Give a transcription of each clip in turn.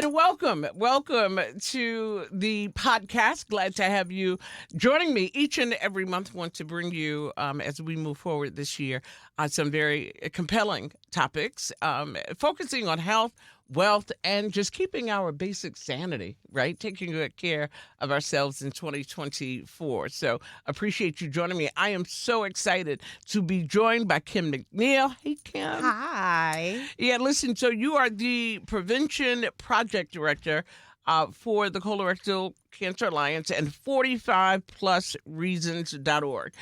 And welcome to the podcast. Glad to have you joining me each and every month. Want to bring you, as we move forward this year, some very compelling topics, focusing on health, wealth, and just keeping our basic sanity, right? Taking good care of ourselves in 2024. So appreciate you joining me. I am so excited to be joined by Kim McNeil. Hey, Kim. Hi. Yeah, listen, so you are the Prevention Project Director for the Colorectal Cancer Alliance and 45plusreasons.org.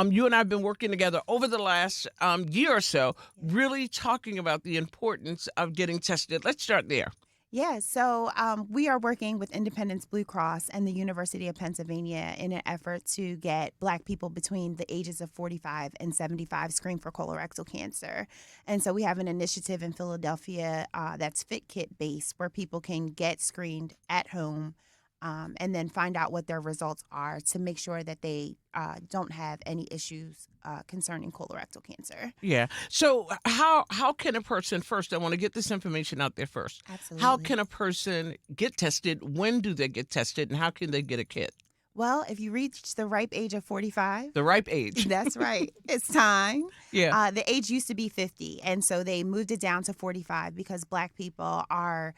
You and I have been working together over the last year or so, really talking about the importance of getting tested. Let's start there. Yeah, so we are working with Independence Blue Cross and the University of Pennsylvania in an effort to get Black people between the ages of 45 and 75 screened for colorectal cancer. And so we have an initiative in Philadelphia that's Fit Kit based, where people can get screened at home and then find out what their results are to make sure that they don't have any issues concerning colorectal cancer. Yeah. So how can a person, first, I want to get this information out there first. Absolutely. How can a person get tested? When do they get tested? And how can they get a kit? Well, if you reach the ripe age of 45. The ripe age. That's right. It's time. Yeah. The age used to be 50, and so they moved it down to 45 because Black people are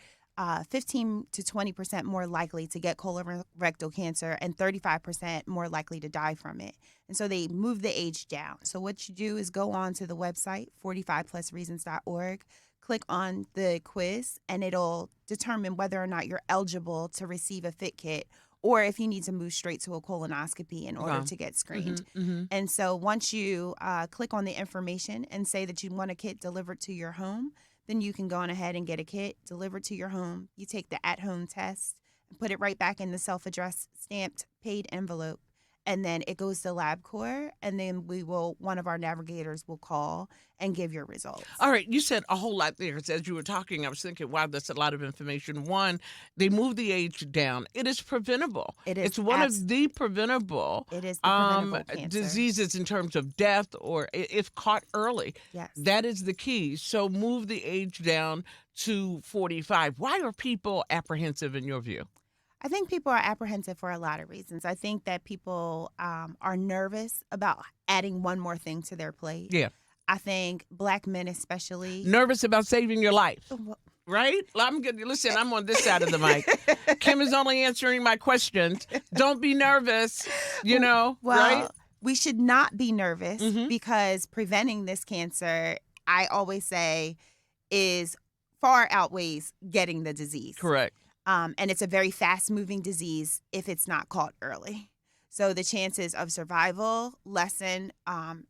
15 to 20% more likely to get colorectal cancer and 35% more likely to die from it. And so they moved the age down. So what you do is go on to the website, 45plusreasons.org, click on the quiz, and it'll determine whether or not you're eligible to receive a fit kit or if you need to move straight to a colonoscopy in order to get screened. And so once you click on the information and say that you want a kit delivered to your home, then you can go on ahead and get a kit delivered to your home. You take the at-home test and put it right back in the self-addressed stamped paid envelope. And then it goes to LabCorp, and then one of our navigators will call and give your results. All right. You said a whole lot there. As you were talking, I was thinking, wow, that's a lot of information. One, they moved the age down. It is preventable. It is. It's one of the preventable, It is the preventable cancer. diseases in terms of death or if caught early. Yes. That is the key. So move the age down to 45. Why are people apprehensive in your view? I think people are apprehensive for a lot of reasons. I think that people are nervous about adding one more thing to their plate. Yeah. I think Black men especially. Nervous about saving your life. Right? I'm good. Listen, I'm on this side of the mic. Kim is only answering my questions. Don't be nervous, Well, right? we should not be nervous because preventing this cancer, I always say, is far outweighs getting the disease. Correct. And it's a very fast-moving disease if it's not caught early. So the chances of survival lessen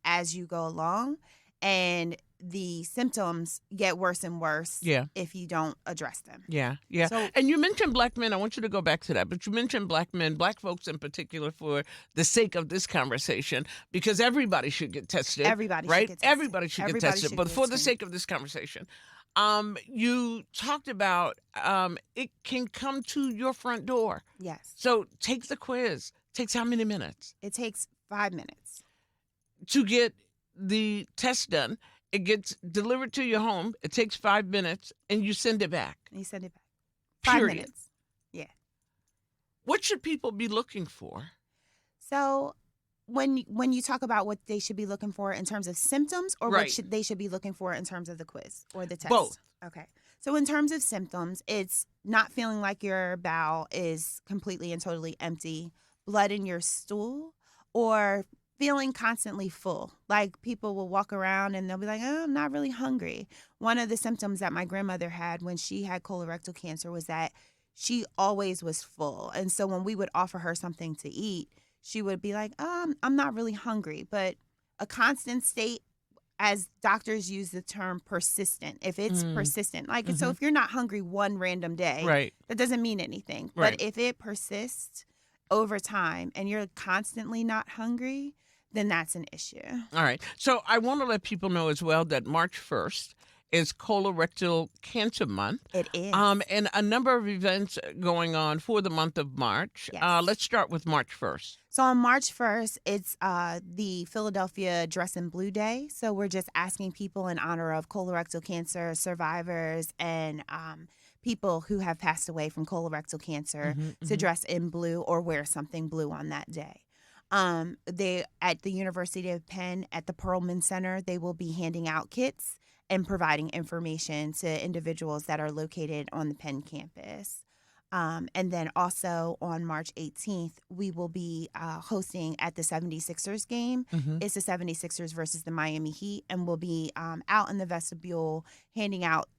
as you go along, and the symptoms get worse and worse if you don't address them. Yeah. So, And you mentioned Black men. I want you to go back to that. But you mentioned Black men, Black folks in particular, for the sake of this conversation, because everybody should get tested. Everybody should right? get tested. Everybody should get tested. But for the sake of this conversation, you talked about it can come to your front door. Yes. So take the quiz. Takes how many minutes? It takes 5 minutes. To get the test done. It gets delivered to your home. It takes 5 minutes, and you send it back. And you send it back. 5 Period. minutes. Yeah. What should people be looking for? So when you talk about what they should be looking for in terms of symptoms, or Right. what they should be looking for in terms of the quiz or the test? Both. Okay. So in terms of symptoms, it's not feeling like your bowel is completely and totally empty, blood in your stool, or feeling constantly full. Like people will walk around and they'll be like, oh, I'm not really hungry. One of the symptoms that my grandmother had when she had colorectal cancer was that she always was full. And so when we would offer her something to eat, she would be like, I'm not really hungry. But a constant state, as doctors use the term persistent, if it's persistent, like, so if you're not hungry one random day, Right. that doesn't mean anything. Right. But if it persists over time and you're constantly not hungry, then that's an issue. All right. So I want to let people know as well that March 1st is Colorectal Cancer Month. It is. And a number of events going on for the month of March. Yes. Let's start with March 1st. So on March 1st, it's the Philadelphia Dress in Blue Day. So we're just asking people in honor of colorectal cancer survivors and people who have passed away from colorectal cancer to dress in blue or wear something blue on that day. They at the University of Penn at the Perelman Center, they will be handing out kits and providing information to individuals that are located on the Penn campus. And then also on March 18th, we will be hosting at the 76ers game. It's the 76ers versus the Miami Heat, and we'll be out in the vestibule handing out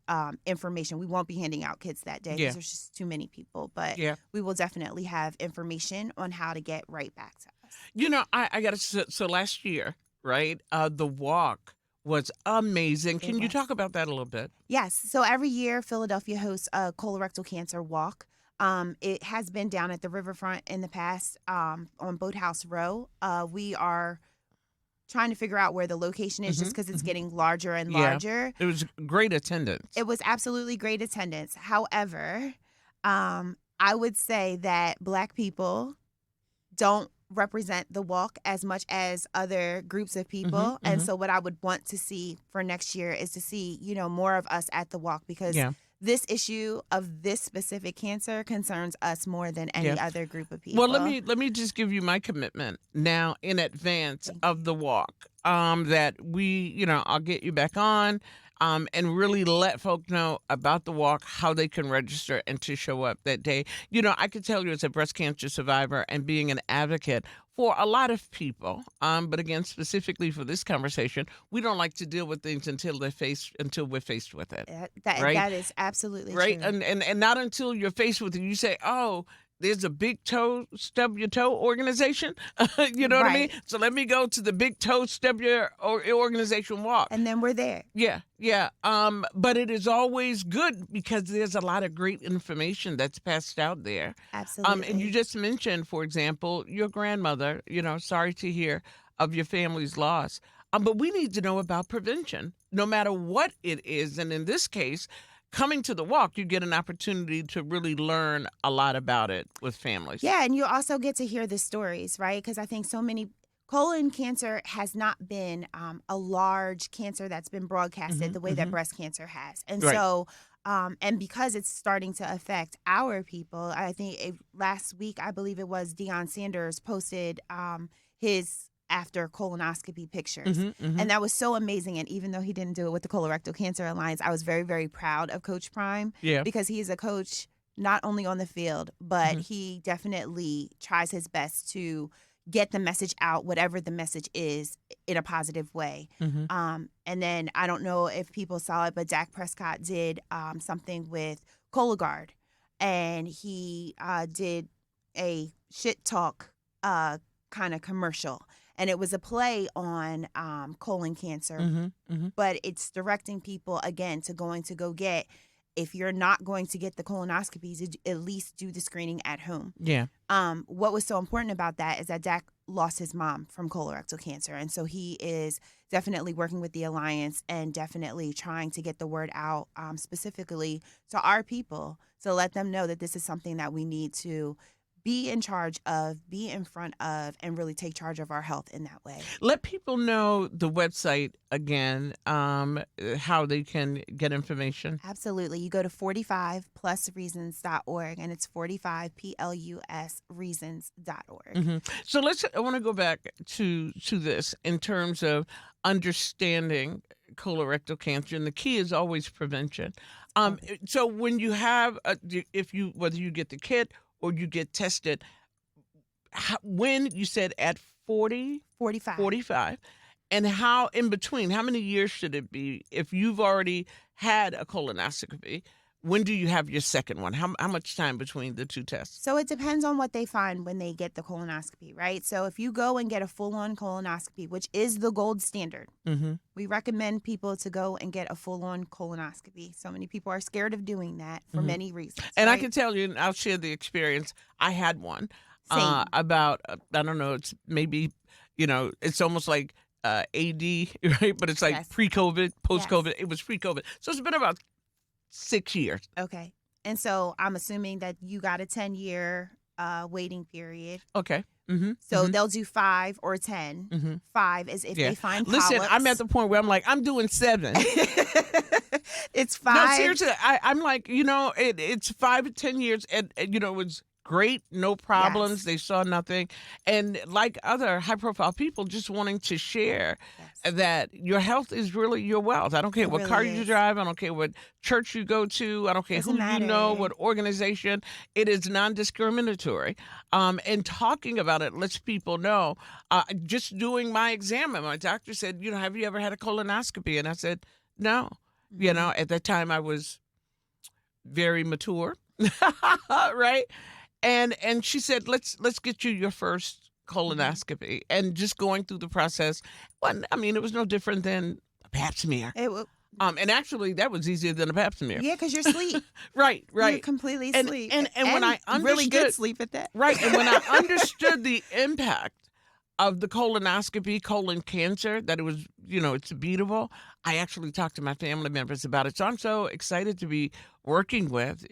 information. We won't be handing out kits that day because there's just too many people, but we will definitely have information on how to get right back to us. You know, I got to, so last year, right, the walk was amazing. Can you talk about that a little bit? Yes. So every year, Philadelphia hosts a colorectal cancer walk. It has been down at the riverfront in the past on Boathouse Row. We are trying to figure out where the location is just because it's getting larger and larger. It was great attendance. It was absolutely great attendance. However, I would say that Black people don't represent the walk as much as other groups of people. And so what I would want to see for next year is to see, more of us at the walk because this issue of this specific cancer concerns us more than any other group of people. Well, let me just give you my commitment now in advance of the walk that we, I'll get you back on and really let folk know about the walk, how they can register and to show up that day. I could tell you as a breast cancer survivor and being an advocate for a lot of people, but again, specifically for this conversation, we don't like to deal with things until we're faced with it. Right? That is absolutely right. true. And not until you're faced with it, you say, oh, there's a big toe, stub your toe organization. You know what I mean? So let me go to the big toe, stub your organization walk. And then we're there. Yeah. But it is always good because there's a lot of great information that's passed out there. Absolutely. And you just mentioned, for example, your grandmother, sorry to hear of your family's loss. But we need to know about prevention, no matter what it is. And in this case, coming to the walk, you get an opportunity to really learn a lot about it with families. Yeah, and you also get to hear the stories, right? Because I think so many colon cancer has not been a large cancer that's been broadcasted the way that breast cancer has. And so, and because it's starting to affect our people, I think last week, I believe it was Deion Sanders posted his after colonoscopy pictures. And that was so amazing. And even though he didn't do it with the Colorectal Cancer Alliance, I was very, very proud of Coach Prime because he is a coach not only on the field, but he definitely tries his best to get the message out, whatever the message is, in a positive way. And then I don't know if people saw it, but Dak Prescott did something with Cologuard, and he did a shit talk kind of commercial. And it was a play on colon cancer, but it's directing people, again, to go get, if you're not going to get the colonoscopies, at least do the screening at home. Yeah. What was so important about that is that Dak lost his mom from colorectal cancer. And so he is definitely working with the Alliance and definitely trying to get the word out specifically to our people to let them know that this is something that we need to be in charge of, be in front of, and really take charge of our health in that way. Let people know the website again, how they can get information. Absolutely. You go to 45plusreasons.org, and it's 45plus reasons.org. So I want to go back to this in terms of understanding colorectal cancer, and the key is always prevention. So when you have, whether you get the kit or you get tested, when you said at 45, and how in between, how many years should it be if you've already had a colonoscopy? When do you have your second one? How much time between the two tests? So it depends on what they find when they get the colonoscopy, right? So if you go and get a full-on colonoscopy, which is the gold standard, we recommend people to go and get a full-on colonoscopy. So many people are scared of doing that for many reasons. And right? I can tell you, and I'll share the experience. I had one about, I don't know, it's maybe, it's almost like AD, right? But it's like pre-COVID, post-COVID. Yes. It was pre-COVID. So it's been about 6 years. Okay. And so I'm assuming that you got a 10-year waiting period. Okay. So they'll do 5 or 10. 5 is if Yeah. they find Listen, polyps. I'm at the point where I'm like, I'm doing 7. It's No, 5. seriously, I'm like, it's 5 to 10 years, and it was great, no problems. Yes. They saw nothing, and like other high-profile people, just wanting to share Yes. that your health is really your wealth. I don't care It what car really you is. drive. I don't care what church you go to. I don't care Doesn't who you know, matter. what organization. It is non-discriminatory. And talking about it lets people know. Just doing my exam, and my doctor said, have you ever had a colonoscopy? And I said, no. At that time I was very mature, right? And she said, let's get you your first colonoscopy, and just going through the process. Well, I mean, it was no different than a pap smear. And actually, that was easier than a pap smear. Yeah, because you're asleep. Right. You're completely And asleep. and when I understood, really good sleep at that. right, and when I understood the impact of the colonoscopy, colon cancer, that it was, it's beatable, I actually talked to my family members about it. So I'm so excited to be working with,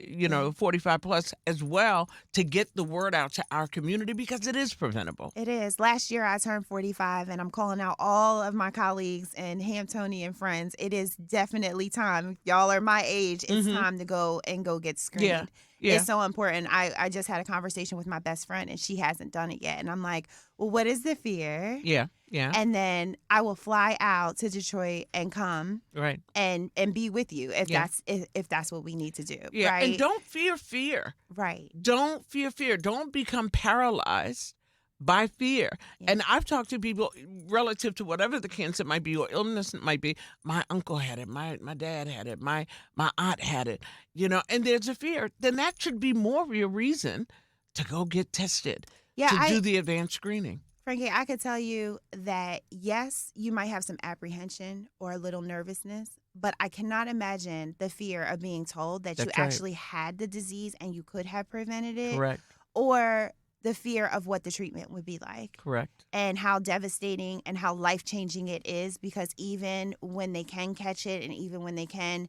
45 plus as well, to get the word out to our community, because it is preventable. It is. Last year I turned 45, and I'm calling out all of my colleagues and Hamptonian friends. It is definitely time. Y'all are my age. It's time to go get screened. Yeah. It's so important. I just had a conversation with my best friend, and she hasn't done it yet. And I'm like, well, what is the fear? Yeah. And then I will fly out to Detroit and come Right. and be with you if that's what we need to do. Yeah. Right. And don't fear fear. Right. Don't fear fear. Don't become paralyzed by fear. Yeah. And I've talked to people relative to whatever the cancer might be or illness it might be. My uncle had it. My dad had it. My aunt had it. And there's a fear. Then that should be more of your reason to go get tested. Yeah, do the advanced screening. Frankie, I could tell you that, yes, you might have some apprehension or a little nervousness, but I cannot imagine the fear of being told that you That's right. actually had the disease and you could have prevented it. Correct. Or the fear of what the treatment would be like. Correct. And how devastating and how life-changing it is, because even when they can catch it and even when they can,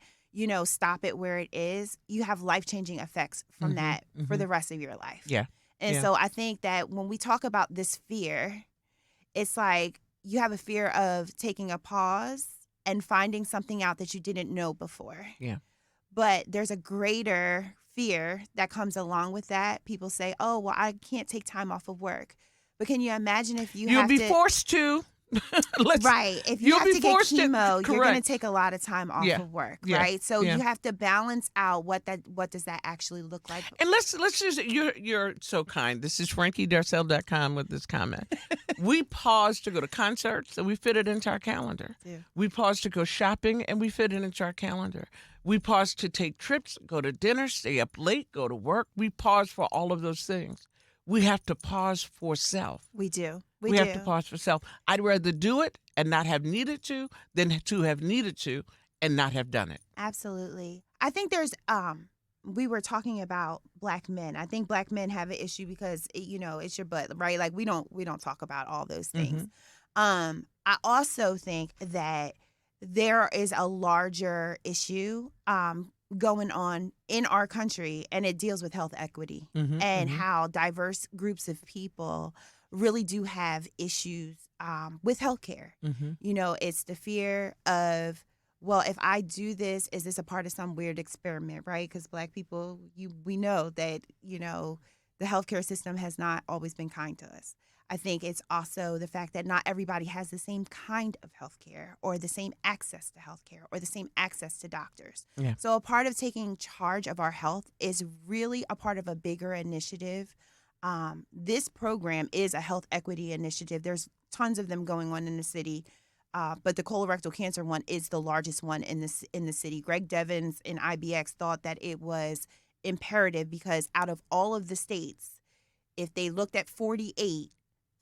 stop it where it is, you have life-changing effects from that for the rest of your life. Yeah. And so I think that when we talk about this fear, it's like you have a fear of taking a pause and finding something out that you didn't know before. Yeah. But there's a greater fear that comes along with that. People say, oh, well, I can't take time off of work. But can you imagine if You'll be forced to. Right. If you have to get chemo, you're going to take a lot of time off of work, right? So you have to balance out what does that actually look like. And let's just, you're so kind. This is FrankieDarcell.com with this comment. We pause to go to concerts, and we fit it into our calendar. Yeah. We pause to go shopping, and we fit it into our calendar. We pause to take trips, go to dinner, stay up late, go to work. We pause for all of those things. We have to pause for self. We do. We have to pause for self. I'd rather do it and not have needed to than to have needed to and not have done it. Absolutely. I think there's we were talking about Black men. I think Black men have an issue because it's your butt, right? Like we don't talk about all those things. I also think that there is a larger issue going on in our country, and it deals with health equity and how diverse groups of people really do have issues with healthcare. It's the fear of, well, if I do this, is this a part of some weird experiment, right? Because Black people, we know that, the healthcare system has not always been kind to us. I think it's also the fact that not everybody has the same kind of healthcare or the same access to healthcare or the same access to doctors. Yeah. So a part of taking charge of our health is really a part of a bigger initiative. This program is a health equity initiative. There's tons of them going on in the city, but the colorectal cancer one is the largest one in the city. Greg Devins in IBX thought that it was imperative because out of all of the states, if they looked at 48,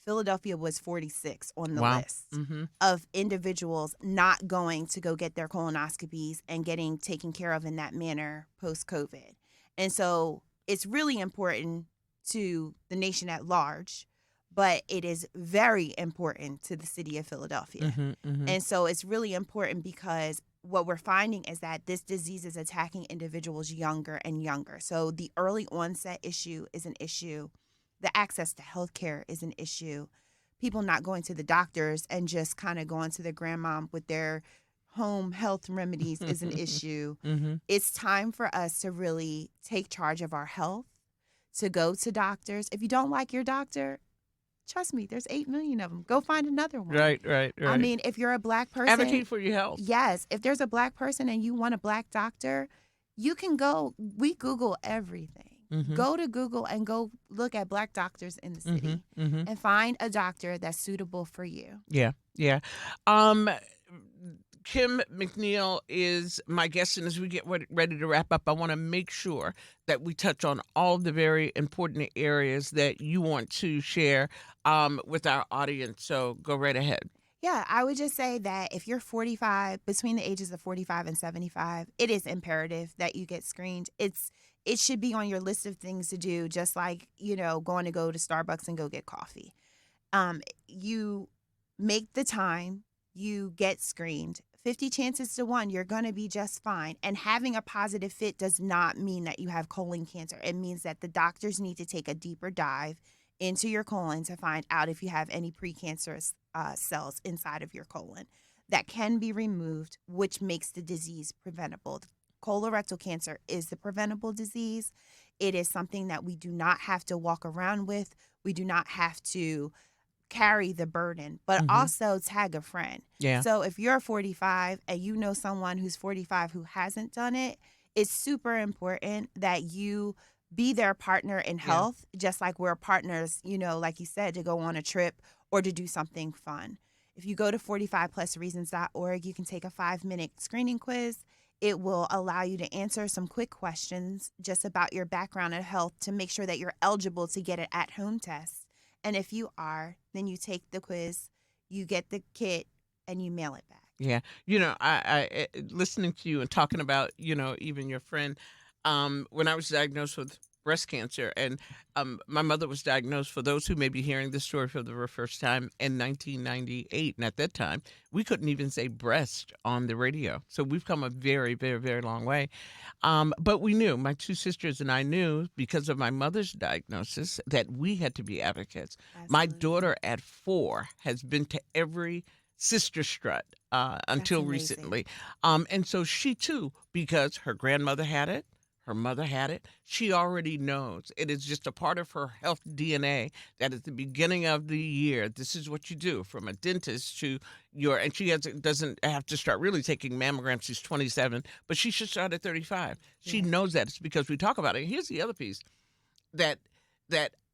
Philadelphia was 46 on the list of individuals not going to go get their colonoscopies and getting taken care of in that manner post-COVID. And so it's really important to the nation at large, but it is very important to the city of Philadelphia. And so it's really important because what we're finding is that this disease is attacking individuals younger and younger. So the early onset issue is an issue. the access to healthcare is an issue. People not going to the doctors and just kind of going to their grandma with their home health remedies is an issue. Mm-hmm. It's time for us to really take charge of our health, to go to doctors. If you don't like your doctor, trust me, there's 8 million of them. Go find another one. Right. I mean, if you're a Black person, Advocate for your health. yes, if there's a Black person and you want a Black doctor, you can go. We Google everything. Mm-hmm. Go to Google and go look at Black doctors in the city and find a doctor that's suitable for you. Yeah. Kim McNeil is my guest, and as we get ready to wrap up, I want to make sure that we touch on all the very important areas that you want to share with our audience. So go right ahead. Yeah, I would just say that if you're 45, between the ages of 45 and 75, it is imperative that you get screened. It should be on your list of things to do, just like, going to go to Starbucks and go get coffee. You make the time, you get screened. 50 chances to 1, you're going to be just fine. And having a positive fit does not mean that you have colon cancer. It means that the doctors need to take a deeper dive into your colon to find out if you have any precancerous cells inside of your colon that can be removed, which makes the disease preventable. Colorectal cancer is the preventable disease. It is something that we do not have to walk around with. We do not have to carry the burden, but also tag a friend. Yeah. So if you're 45 and you know someone who's 45 who hasn't done it, it's super important that you be their partner in health, just like we're partners, like you said, to go on a trip or to do something fun. If you go to 45plusreasons.org, you can take a 5-minute screening quiz. It will allow you to answer some quick questions just about your background and health to make sure that you're eligible to get an at-home test. And if you are, then you take the quiz, you get the kit, and you mail it back. Yeah. I listening to you and talking about, even your friend, when I was diagnosed with breast cancer, and my mother was diagnosed, for those who may be hearing this story for the very first time, in 1998. And at that time, we couldn't even say breast on the radio. So we've come a very, very, very long way. But we knew, my 2 sisters and I knew, because of my mother's diagnosis, that we had to be advocates. Absolutely. My daughter at 4 has been to every sister strut until recently. And so she too, because her grandmother had it, her mother had it, she already knows. It is just a part of her health DNA that at the beginning of the year, this is what you do, from a dentist to and she doesn't have to start really taking mammograms. She's 27, but she should start at 35. Yeah. She knows that. It's because we talk about it. Here's the other piece that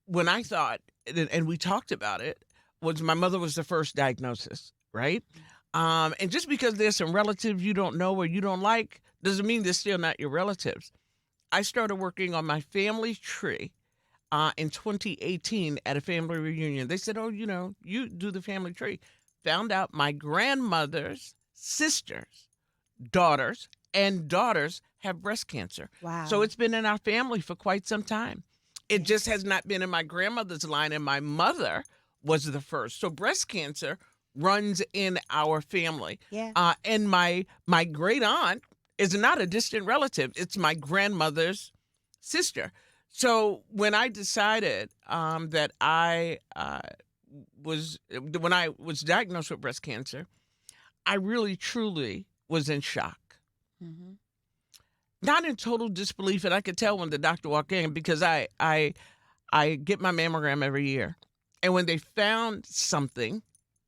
when I thought, and we talked about it, was my mother was the first diagnosis, right? And just because there's some relatives you don't know or you don't like doesn't mean they're still not your relatives. I started working on my family tree in 2018 at a family reunion. They said, you do the family tree. Found out my grandmother's sisters, daughters, and daughters have breast cancer. Wow. So it's been in our family for quite some time. It just has not been in my grandmother's line, and my mother was the first. So breast cancer runs in our family. Yeah. And my great aunt is not a distant relative. It's my grandmother's sister. So when I decided that when I was diagnosed with breast cancer, I really, truly was in shock. Mm-hmm. Not in total disbelief, and I could tell when the doctor walked in, because I get my mammogram every year. And when they found something,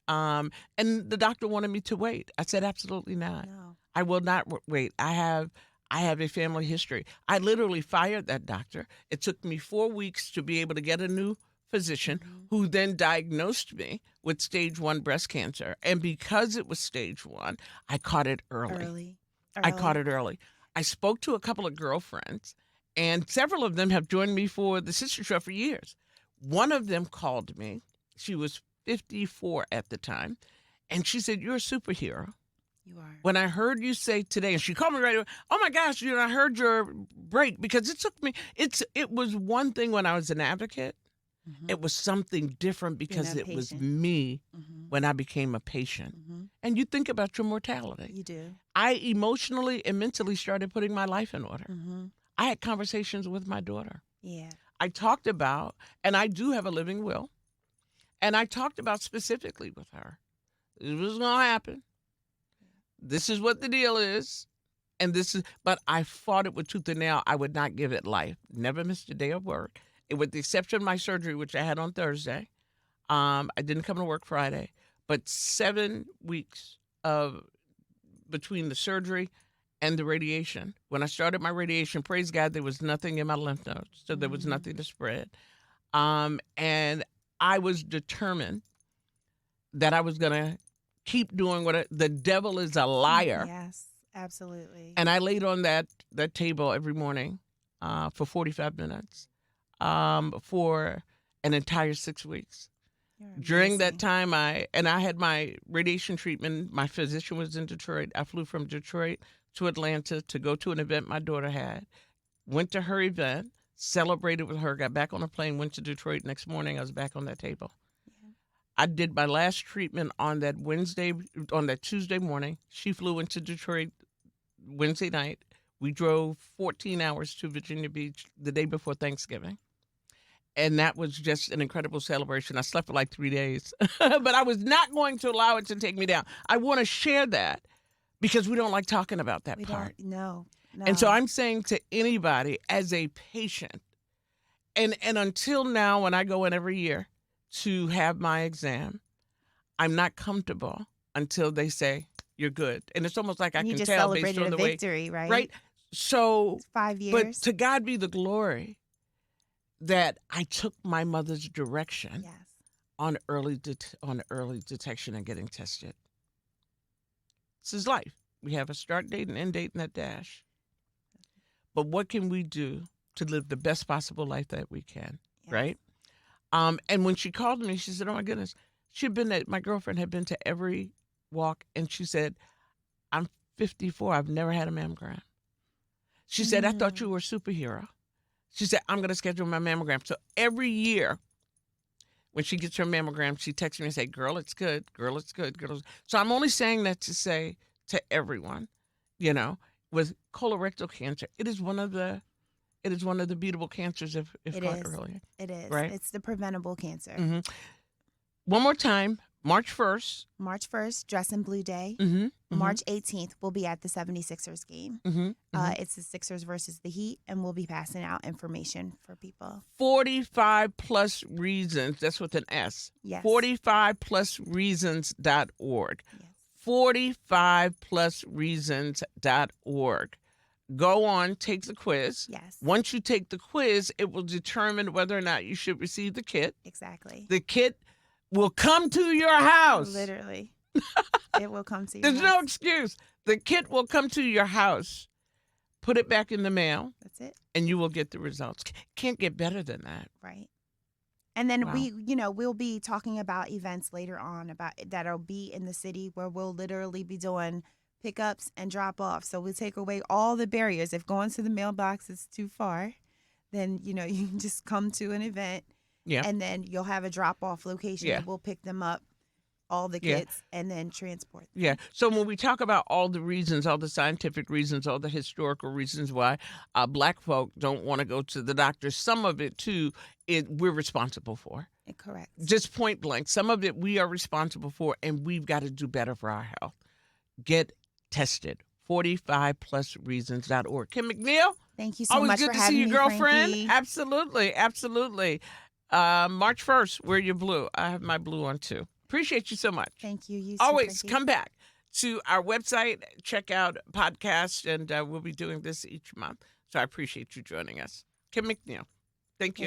and the doctor wanted me to wait, I said, absolutely not. No. I will not wait. I have a family history. I literally fired that doctor. It took me 4 weeks to be able to get a new physician who then diagnosed me with stage 1 breast cancer. And because it was stage 1, I caught it early. I caught it early. I spoke to a couple of girlfriends, and several of them have joined me for the Sister Trust for years. One of them called me. She was 54 at the time, and she said, "You're a superhero." You are. When I heard you say today, and she called me right away, "Oh my gosh, I heard your break," because it took me, it was one thing when I was an advocate. Mm-hmm. It was something different because it was me when I became a patient. Mm-hmm. And you think about your mortality. You do. I emotionally and mentally started putting my life in order. Mm-hmm. I had conversations with my daughter. Yeah. I talked about, and I do have a living will, and I talked about specifically with her, this was going to happen. This is what the deal is. And but I fought it with tooth and nail. I would not give it life. Never missed a day of work. With the exception of my surgery, which I had on Thursday. I didn't come to work Friday. But 7 weeks of between the surgery and the radiation. When I started my radiation, praise God, there was nothing in my lymph nodes. So there was nothing to spread. And I was determined that I was going to keep doing the devil is a liar. Yes. Absolutely. And I laid on that table every morning for 45 minutes for an entire 6 weeks. During that time, I had my radiation treatment. My physician was in Detroit. I flew from Detroit to Atlanta to go to an event my daughter had. Went to her event, celebrated with her, got back on a plane, went to Detroit. Next morning, I was back on that table. Yeah. I did my last treatment on that Tuesday morning. She flew into Detroit Wednesday night. We drove 14 hours to Virginia Beach the day before Thanksgiving. And that was just an incredible celebration. I slept for like 3 days, but I was not going to allow it to take me down. I want to share that because we don't like talking about that part. No. And so I'm saying to anybody as a patient, and until now when I go in every year to have my exam, I'm not comfortable until they say, you're good. And it's almost like I can tell based on the way. Victory, right? Right? So, it's 5 years. But to God be the glory that I took my mother's direction on early detection and getting tested. This is life. We have a start date and end date in that dash. But what can we do to live the best possible life that we can, right? And when she called me, she said, oh, my goodness. My girlfriend had been to every walk, and she said, I'm 54. I've never had a mammogram. She said, I thought you were a superhero. She said, I'm going to schedule my mammogram. So every year when she gets her mammogram, she texts me and say, girl, it's good. Girl, it's good. Girl. So I'm only saying that to say to everyone, with colorectal cancer, it is one of the beatable cancers if caught early. It is. Right? It's the preventable cancer. Mm-hmm. One more time, March 1st. March 1st, Dress in Blue Day. Mm-hmm. Mm-hmm. March 18th, we'll be at the 76ers game. Mm-hmm. It's the Sixers versus the Heat, and we'll be passing out information for people. 45 plus reasons. That's with an S. Yes. 45plusreasons.org. Yes. 45plusreasons.org. Go on, take the quiz. Yes. Once you take the quiz, it will determine whether or not you should receive the kit. Exactly. The kit will come to your house. Literally. It will come to your There's house. no excuse. The kit will come to your house. Put it back in the mail. That's it. And you will get the results. Can't get better than that. Right. And then we'll be talking about events later on that'll be in the city where we'll literally be doing pickups and drop off. So we'll take away all the barriers. If going to the mailbox is too far, then you can just come to an event. Yeah. And then you'll have a drop off location. Yeah. And we'll pick them up, all the kits, and then transport them. Yeah. So when we talk about all the reasons, all the scientific reasons, all the historical reasons why Black folk don't want to go to the doctor, some of it too, we're responsible for. Correct. Just point blank. Some of it we are responsible for, and we've got to do better for our health. Get tested. 45plusreasons.org. Kim McNeil. Thank you so much for having me, Frankie. Always good to see you, girlfriend. Frankie. Absolutely. Absolutely. March 1st, wear your blue. I have my blue on too. Appreciate you so much. Thank you. You too, always Frankie. Come back to our website, check out podcasts, and we'll be doing this each month. So I appreciate you joining us. Kim McNeil. Thank you.